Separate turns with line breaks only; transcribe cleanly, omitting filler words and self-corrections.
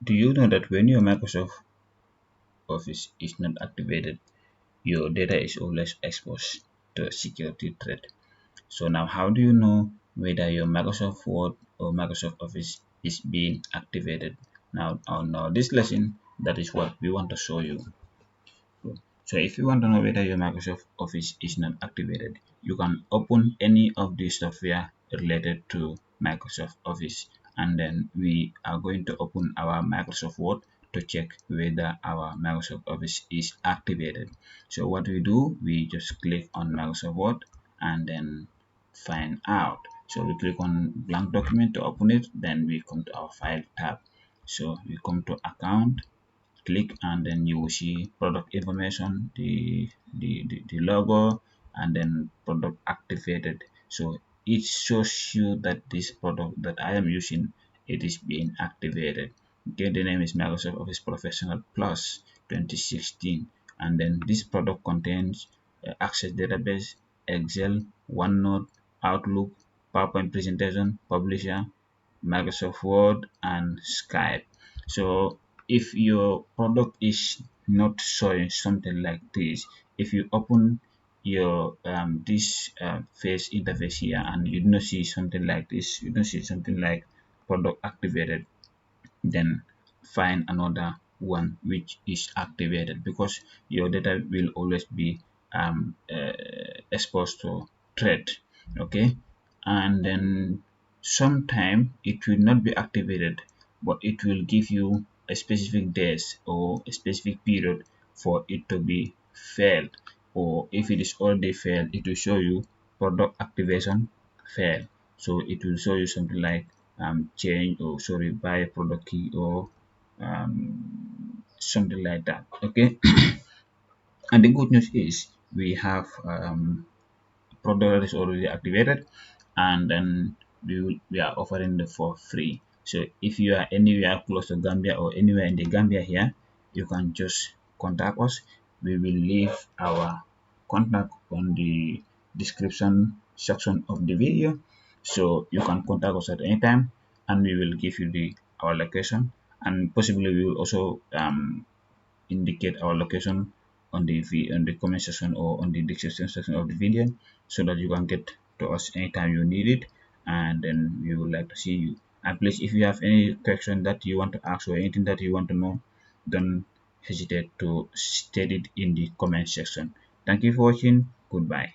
Do you know that when your Microsoft Office is not activated, your data is always exposed to a security threat? So now how do you know whether your Microsoft Word or Microsoft Office is being activated? Now on this lesson, that is what we want to show you. So if you want to know whether your Microsoft Office is not activated, you can open any of the software related to Microsoft Office, and then we are going to open our Microsoft Word to check whether our Microsoft Office is activated. So what we do, we just click on Microsoft Word and then find out. So we click on blank document to open it, then we come to our file tab. So we come to account, click, and then you will see product information, the logo, and then product activated. So it shows you that this product that I am using, it is being activated. Okay, the name is Microsoft Office Professional Plus 2016, and then this product contains Access Database, Excel, OneNote, Outlook, PowerPoint presentation, Publisher, Microsoft Word, and Skype. So if your product is not showing something like this, if you open your this face interface here and you do not see something like this, you don't see something like product activated, then find another one which is activated, because your data will always be exposed to threat. Okay, and then sometime it will not be activated, but it will give you a specific days or a specific period for it to be failed, or if it is already failed, it will show you product activation failed. So it will show you something like change, or sorry, buy a product key, or something like that. Okay. And the good news is we have product that is already activated, and then we are offering it for free. So if you are anywhere close to Gambia or anywhere in the Gambia here, you can just contact us. We will leave our contact on the description section of the video, so you can contact us at any time, and we will give you the our location, and possibly we will also indicate our location on the comment section or on the description section of the video, so that you can get to us anytime you need it, and then we would like to see you. And please, if you have any question that you want to ask or anything that you want to know, don't hesitate to state it in the comment section. Thank you for watching. Goodbye.